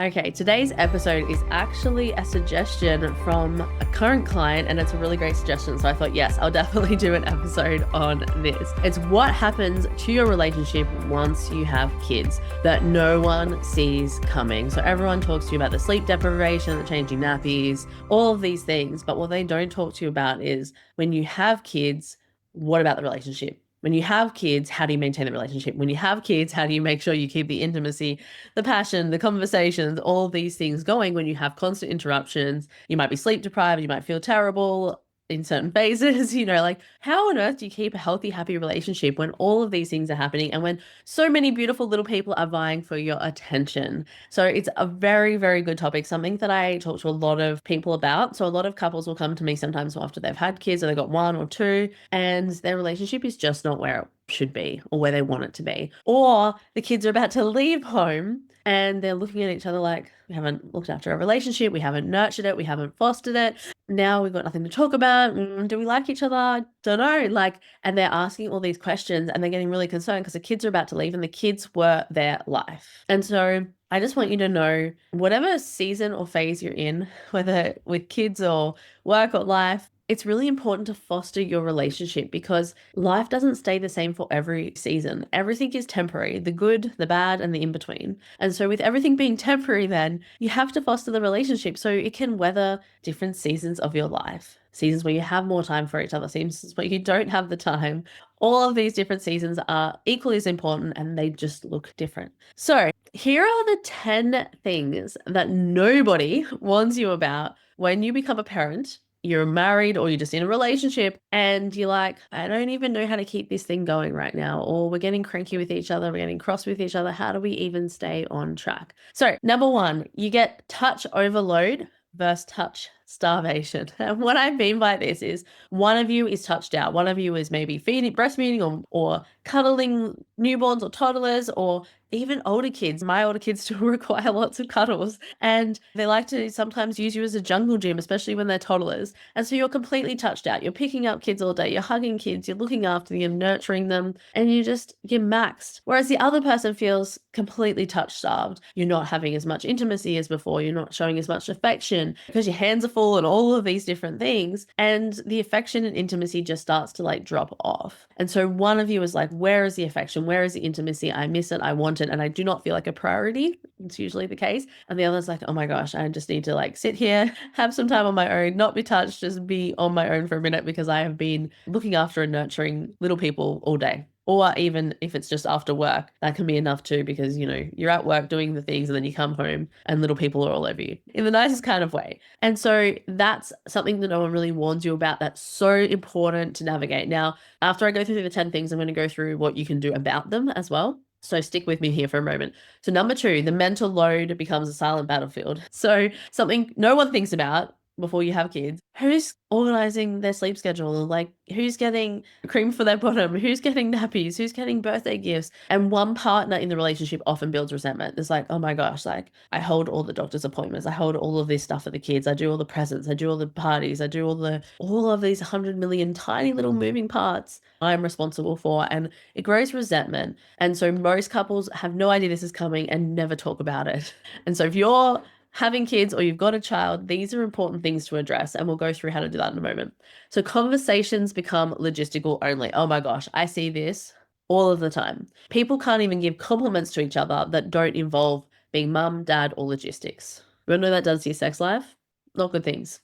Okay, today's episode is actually a suggestion from a current client, and it's a really great suggestion. So I thought, yes, I'll definitely do an episode on this. It's what happens to your relationship once you have kids that no one sees coming. So everyone talks to you about the sleep deprivation, the changing nappies, all of these things. But what they don't talk to you about is when you have kids, what about the relationship? When you have kids, how do you maintain the relationship? When you have kids, how do you make sure you keep the intimacy, the passion, the conversations, all these things going when you have constant interruptions? You might be sleep deprived, you might feel terrible in certain phases, like how on earth do you keep a healthy, happy relationship when all of these things are happening and when so many beautiful little people are vying for your attention? So it's a very, very good topic, something that I talk to a lot of people about. So a lot of couples will come to me sometimes after they've had kids or they've got one or two, and their relationship is just not where it should be or where they want it to be. Or the kids are about to leave home and they're looking at each other like, we haven't looked after our relationship, we haven't nurtured it, we haven't fostered it. Now we've got nothing to talk about. Do we like each other? Don't know. And they're asking all these questions and they're getting really concerned because the kids are about to leave and the kids were their life. And so I just want you to know, whatever season or phase you're in, whether with kids or work or life, it's really important to foster your relationship because life doesn't stay the same for every season. Everything is temporary, the good, the bad, and the in between. And so, with everything being temporary, then you have to foster the relationship so it can weather different seasons of your life. Seasons where you have more time for each other, seasons where you don't have the time. All of these different seasons are equally as important and they just look different. So, here are the 10 things that nobody warns you about when you become a parent. You're married or you're just in a relationship and you're like, I don't even know how to keep this thing going right now. Or we're getting cranky with each other, we're getting cross with each other. How do we even stay on track? So, number one, you get touch overload versus touch starvation. And what I mean by this is one of you is touched out. One of you is maybe feeding, breastfeeding or cuddling newborns or toddlers or even older kids. My older kids still require lots of cuddles and they like to sometimes use you as a jungle gym, especially when they're toddlers. And so you're completely touched out. You're picking up kids all day. You're hugging kids. You're looking after them. You're nurturing them and you're maxed. Whereas the other person feels completely touch starved. You're not having as much intimacy as before. You're not showing as much affection because your hands are full and all of these different things. And the affection and intimacy just starts to drop off. And so one of you is like, where is the affection? Where is the intimacy? I miss it. I want it. And I do not feel like a priority. It's usually the case. And the other's like, oh my gosh, I just need to sit here, have some time on my own, not be touched, just be on my own for a minute because I have been looking after and nurturing little people all day. Or even if it's just after work, that can be enough too, because, you're at work doing the things and then you come home and little people are all over you in the nicest kind of way. And so that's something that no one really warns you about. That's so important to navigate. Now, after I go through the 10 things, I'm going to go through what you can do about them as well. So stick with me here for a moment. So number 2, the mental load becomes a silent battlefield. So something no one thinks about before you have kids, who's organizing their sleep schedule? Who's getting cream for their bottom? Who's getting nappies? Who's getting birthday gifts? And one partner in the relationship often builds resentment. It's like, oh my gosh, I hold all the doctor's appointments. I hold all of this stuff for the kids. I do all the presents. I do all the parties. I do all of these 100 million tiny little moving parts I'm responsible for. And it grows resentment. And so most couples have no idea this is coming and never talk about it. And so if you're having kids or you've got a child, these are important things to address, and we'll go through how to do that in a moment. So conversations become logistical only. Oh my gosh, I see this all of the time. People can't even give compliments to each other that don't involve being mum, dad, or logistics. You know what that does to your sex life? Not good things.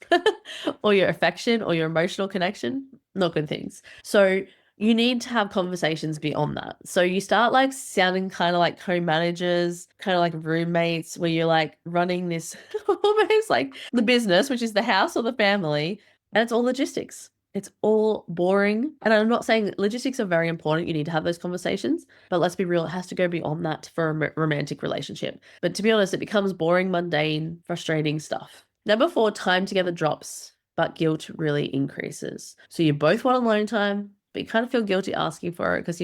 Or your affection or your emotional connection? Not good things. So you need to have conversations beyond that. So you start sounding kind of like co-managers, kind of like roommates, where you're running this almost like the business, which is the house or the family, and it's all logistics. It's all boring. And I'm not saying logistics are very important. You need to have those conversations, but let's be real. It has to go beyond that for a romantic relationship. But to be honest, it becomes boring, mundane, frustrating stuff. Number 4, time together drops, but guilt really increases. So you both want alone time, but you kind of feel guilty asking for it because,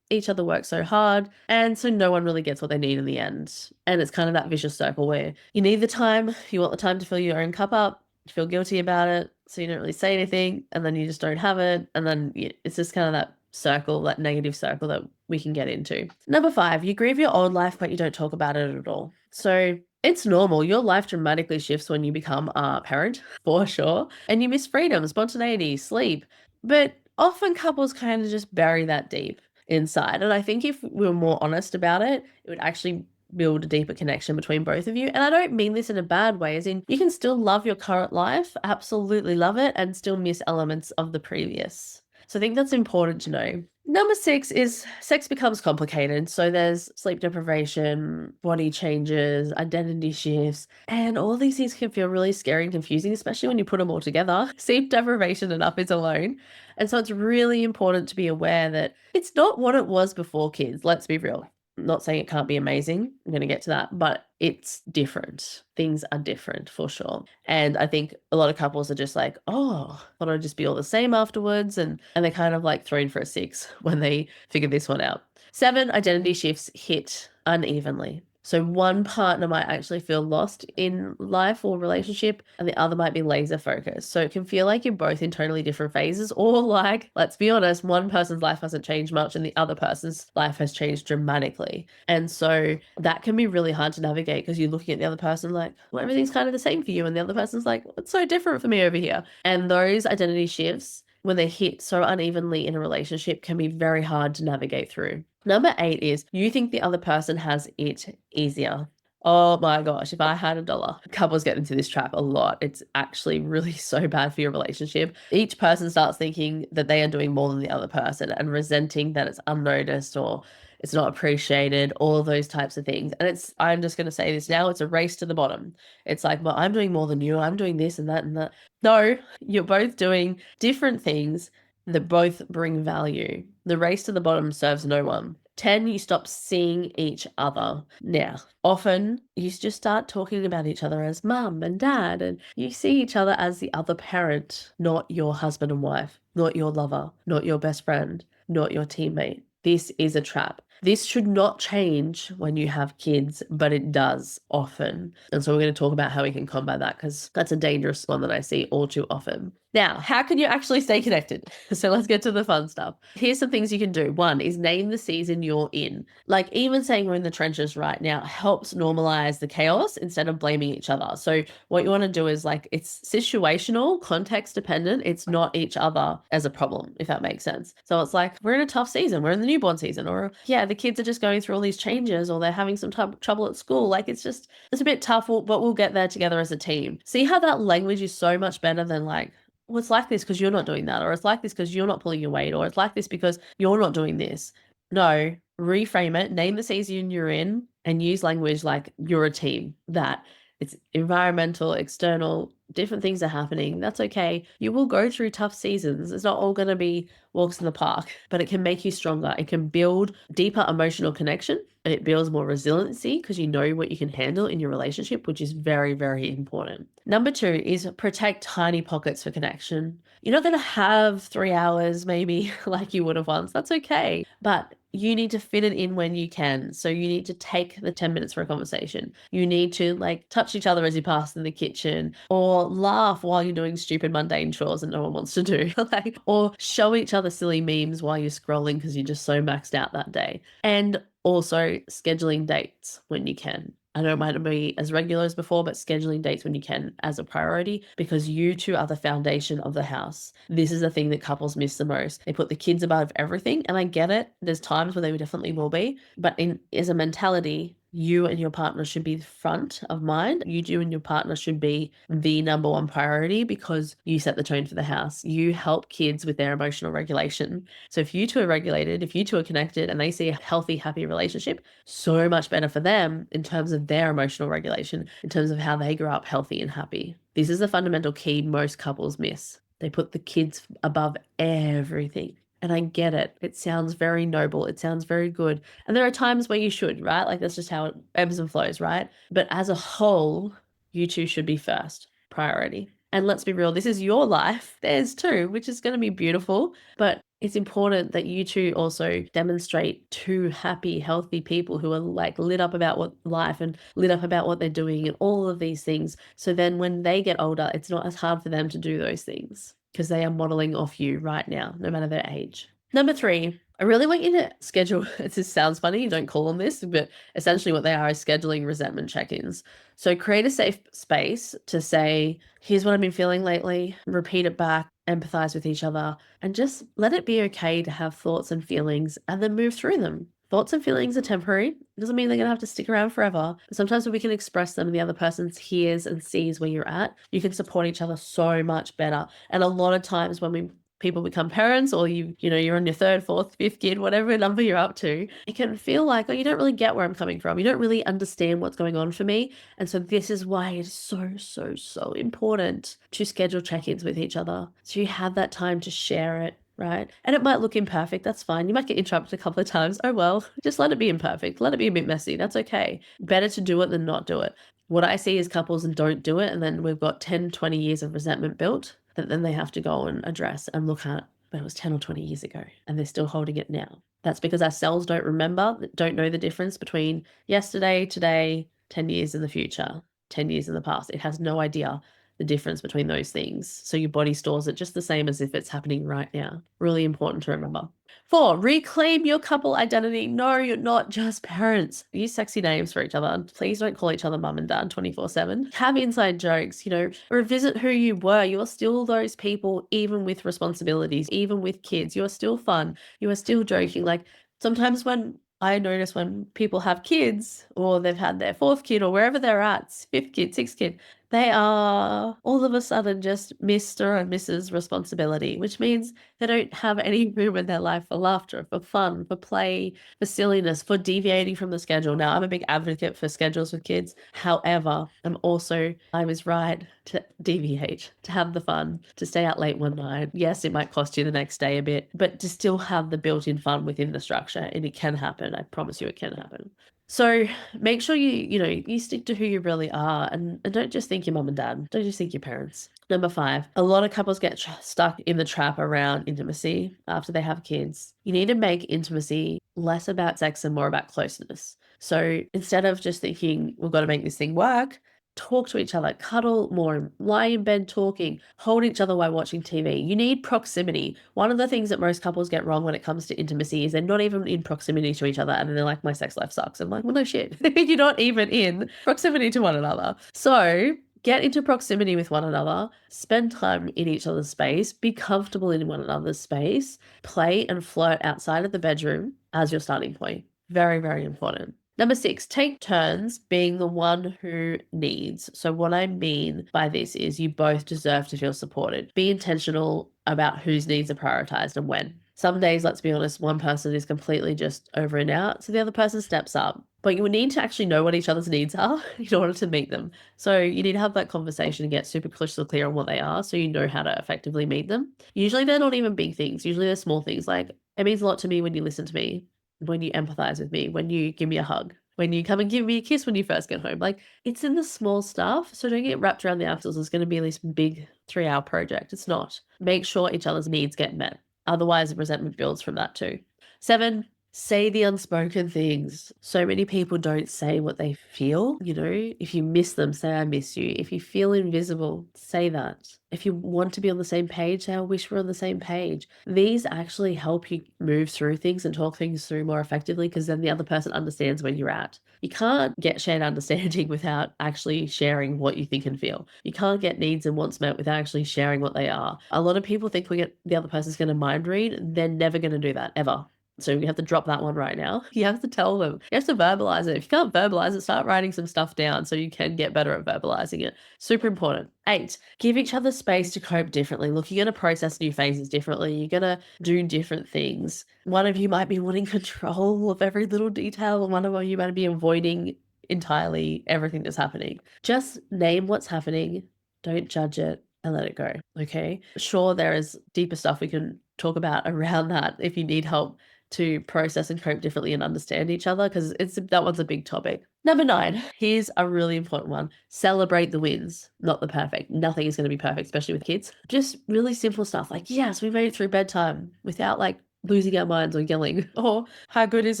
each other works so hard. And so no one really gets what they need in the end. And it's kind of that vicious circle where you need the time, you want the time to fill your own cup up, you feel guilty about it, so you don't really say anything, and then you just don't have it. And then it's just kind of that circle, that negative circle that we can get into. Number 5, you grieve your old life, but you don't talk about it at all. So It's normal. Your life dramatically shifts when you become a parent, for sure. And you miss freedom, spontaneity, sleep. But often couples kind of just bury that deep inside. And I think if we were more honest about it, it would actually build a deeper connection between both of you. And I don't mean this in a bad way, as in you can still love your current life, absolutely love it, and still miss elements of the previous. So I think that's important to know. Number 6 is sex becomes complicated. So there's sleep deprivation, body changes, identity shifts, and all these things can feel really scary and confusing, especially when you put them all together. Sleep deprivation and nappies alone. And so it's really important to be aware that it's not what it was before kids. Let's be real. I'm not saying it can't be amazing. I'm going to get to that, but it's different. Things are different for sure. And I think a lot of couples are just like, oh, thought I'd just be all the same afterwards. And they're kind of like thrown for a six when they figure this one out. 7, identity shifts hit unevenly. So one partner might actually feel lost in life or relationship, and the other might be laser focused. So it can feel like you're both in totally different phases, or like, let's be honest, one person's life hasn't changed much and the other person's life has changed dramatically. And so that can be really hard to navigate because you're looking at the other person like, well, everything's kind of the same for you. And the other person's like, it's so different for me over here. And those identity shifts, when they hit so unevenly in a relationship, can be very hard to navigate through. Number 8 is you think the other person has it easier. Oh my gosh, if I had $1, couples get into this trap a lot. It's actually really so bad for your relationship. Each person starts thinking that they are doing more than the other person and resenting that it's unnoticed or it's not appreciated, all of those types of things. And I'm just going to say this now, it's a race to the bottom. It's like, well, I'm doing more than you. I'm doing this and that and that. No, you're both doing different things that both bring value. The race to the bottom serves no one. 10, you stop seeing each other. Now, often you just start talking about each other as mum and dad, and you see each other as the other parent, not your husband and wife, not your lover, not your best friend, not your teammate. This is a trap. This should not change when you have kids, but it does often. And so we're going to talk about how we can combat that because that's a dangerous one that I see all too often. Now, how can you actually stay connected? So let's get to the fun stuff. Here's some things you can do. One is name the season you're in. Like even saying we're in the trenches right now helps normalize the chaos instead of blaming each other. So what you want to do is like it's situational, context dependent. It's not each other as a problem, if that makes sense. So it's like we're in a tough season. We're in the newborn season, or yeah, the kids are just going through all these changes, or they're having some trouble at school. Like it's a bit tough, but we'll get there together as a team. See how that language is so much better than like, well, it's like this because you're not doing that, or it's like this because you're not pulling your weight, or it's like this because you're not doing this. No, reframe it, name the season you're in, and use language like you're a team, that it's environmental, external, different things are happening. That's okay. You will go through tough seasons. It's not all going to be walks in the park, but it can make you stronger. It can build deeper emotional connection and it builds more resiliency because you know what you can handle in your relationship, which is very, very important. Number 2 is protect tiny pockets for connection. You're not going to have 3 hours maybe like you would have once. That's okay. But you need to fit it in when you can. So you need to take the 10 minutes for a conversation. You need to like touch each other as you pass in the kitchen or laugh while you're doing stupid mundane chores that no one wants to do. Like, or show each other silly memes while you're scrolling because you're just so maxed out that day. And also scheduling dates when you can. I know it might not be as regular as before, but scheduling dates when you can as a priority because you two are the foundation of the house. This is the thing that couples miss the most. They put the kids above everything, and I get it. There's times where they definitely will be, but as a mentality, you and your partner should be the front of mind. You and your partner should be the number one priority because you set the tone for the house. You help kids with their emotional regulation. So if you two are regulated, if you two are connected and they see a healthy, happy relationship, so much better for them in terms of their emotional regulation, in terms of how they grow up healthy and happy. This is a fundamental key most couples miss. They put the kids above everything. And I get it. It sounds very noble. It sounds very good. And there are times where you should, right? Like that's just how it ebbs and flows, right? But as a whole, you two should be first priority. And let's be real, this is your life. Theirs too, which is going to be beautiful. But it's important that you two also demonstrate two happy, healthy people who are like lit up about what life and lit up about what they're doing and all of these things. So then when they get older, it's not as hard for them to do those things because they are modeling off you right now, no matter their age. Number 3, I really want you to schedule, this sounds funny, you don't call them this, but essentially what they are is scheduling resentment check-ins. So create a safe space to say, here's what I've been feeling lately, repeat it back, empathize with each other, and just let it be okay to have thoughts and feelings and then move through them. Thoughts and feelings are temporary. It doesn't mean they're going to have to stick around forever. But sometimes when we can express them and the other person hears and sees where you're at, you can support each other so much better. And a lot of times when people become parents, or you're on your third, fourth, fifth kid, whatever number you're up to, it can feel like, oh, you don't really get where I'm coming from. You don't really understand what's going on for me. And so this is why it's so important to schedule check-ins with each other. So you have that time to share it, right? And it might look imperfect. That's fine. You might get interrupted a couple of times. Oh, well, just let it be imperfect. Let it be a bit messy. That's okay. Better to do it than not do it. What I see is couples and don't do it, and then we've got 10, 20 years of resentment built that then they have to go and address and look at, but it was 10 or 20 years ago and they're still holding it now. That's because our cells don't remember, don't know the difference between yesterday, today, 10 years in the future, 10 years in the past. It has no idea the difference between those things. So your body stores it just the same as if it's happening right now. Really important to remember. 4, reclaim your couple identity. No, you're not just parents. Use sexy names for each other. Please don't call each other mum and dad 24/7. Have inside jokes, revisit who you were. You're still those people, even with responsibilities, even with kids. You're still fun. You are still joking. Like sometimes when I notice when people have kids or they've had their 4th kid or wherever they're at, 5th kid, 6th kid, they are all of a sudden just Mr. and Mrs. responsibility, which means they don't have any room in their life for laughter, for fun, for play, for silliness, for deviating from the schedule. Now, I'm a big advocate for schedules with kids. However, I was right to deviate, to have the fun, to stay out late one night. Yes, it might cost you the next day a bit, but to still have the built-in fun within the structure. And it can happen. I promise you it can happen. So make sure you stick to who you really are, and don't just think your mum and dad. Don't just think your parents. Number 5, a lot of couples get stuck in the trap around intimacy after they have kids. You need to make intimacy less about sex and more about closeness. So instead of just thinking, we've got to make this thing work, talk to each other, cuddle more, lie in bed talking, hold each other while watching TV. You need proximity. One of the things that most couples get wrong when it comes to intimacy is they're not even in proximity to each other, and they're like, my sex life sucks. I'm like, well, no shit. You're not even in proximity to one another. So get into proximity with one another, spend time in each other's space, be comfortable in one another's space, play and flirt outside of the bedroom as your starting point. Very, very important. Number 6, take turns being the one who needs. So what I mean by this is you both deserve to feel supported. Be intentional about whose needs are prioritized and when. Some days, let's be honest, one person is completely just over and out, so the other person steps up. But you will need to actually know what each other's needs are in order to meet them. So you need to have that conversation and get super crystal clear on what they are so you know how to effectively meet them. Usually they're not even big things. Usually they're small things, like it means a lot to me when you listen to me, when you empathize with me, when you give me a hug, when you come and give me a kiss when you first get home. Like, it's in the small stuff. So don't get wrapped around the axles. It's going to be this big 3-hour project. It's not. Make sure each other's needs get met. Otherwise, resentment builds from that too. 7, say the unspoken things. So many people don't say what they feel. If you miss them, say I miss you. If you feel invisible, say that. If you want to be on the same page, say I wish we're on the same page. These actually help you move through things and talk things through more effectively, because then the other person understands where you're at. You can't get shared understanding without actually sharing what you think and feel. You can't get needs and wants met without actually sharing what they are. A lot of people think the other person's going to mind read. They're never going to do that, ever. So you have to drop that one right now. You have to tell them. You have to verbalize it. If you can't verbalize it, start writing some stuff down so you can get better at verbalizing it. Super important. 8, give each other space to cope differently. Look, you're going to process new phases differently. You're going to do different things. One of you might be wanting control of every little detail, and one of you might be avoiding entirely everything that's happening. Just name what's happening. Don't judge it and let it go. Okay. Sure, there is deeper stuff we can talk about around that if you need help to process and cope differently and understand each other, because that one's a big topic. Number 9, here's a really important one. Celebrate the wins, not the perfect. Nothing is going to be perfect, especially with kids. Just really simple stuff like, yes, we made it through bedtime without losing our minds or yelling. Or how good is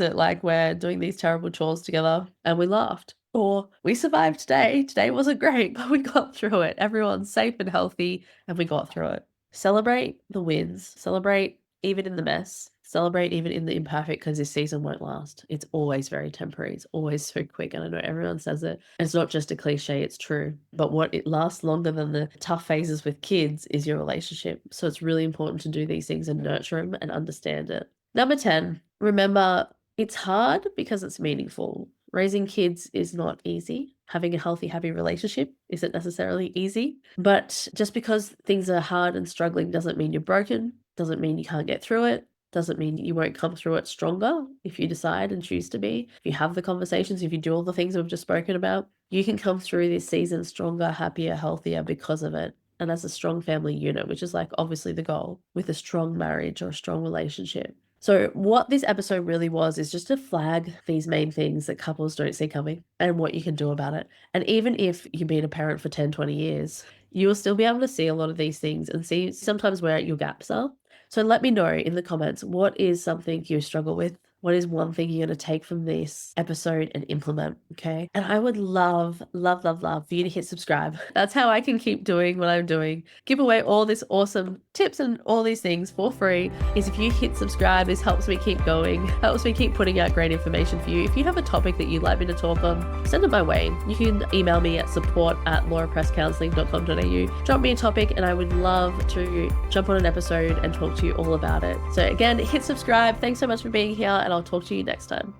it? We're doing these terrible chores together and we laughed. Or we survived today. Today wasn't great, but we got through it. Everyone's safe and healthy and we got through it. Celebrate the wins. Celebrate even in the mess. Celebrate even in the imperfect because this season won't last. It's always very temporary. It's always so quick. And I know everyone says it. It's not just a cliche, it's true. But what it lasts longer than the tough phases with kids is your relationship. So it's really important to do these things and nurture them and understand it. Number 10, remember it's hard because it's meaningful. Raising kids is not easy. Having a healthy, happy relationship isn't necessarily easy. But just because things are hard and struggling doesn't mean you're broken, doesn't mean you can't get through it, doesn't mean you won't come through it stronger if you decide and choose to be. If you have the conversations, if you do all the things we've just spoken about, you can come through this season stronger, happier, healthier because of it. And as a strong family unit, which is like obviously the goal with a strong marriage or a strong relationship. So what this episode really was is just to flag these main things that couples don't see coming and what you can do about it. And even if you've been a parent for 10, 20 years, you will still be able to see a lot of these things and see sometimes where your gaps are. So let me know in the comments, what is something you struggle with? What is one thing you're going to take from this episode and implement? Okay. And I would love, love, love, love for you to hit subscribe. That's how I can keep doing what I'm doing. Give away all this awesome tips and all these things for free. Is if you hit subscribe, this helps me keep going, helps me keep putting out great information for you. If you have a topic that you'd like me to talk on, send it my way. You can email me at support@laurapresscounselling.com.au. Drop me a topic and I would love to jump on an episode and talk to you all about it. So again, hit subscribe. Thanks so much for being here and I'll talk to you next time.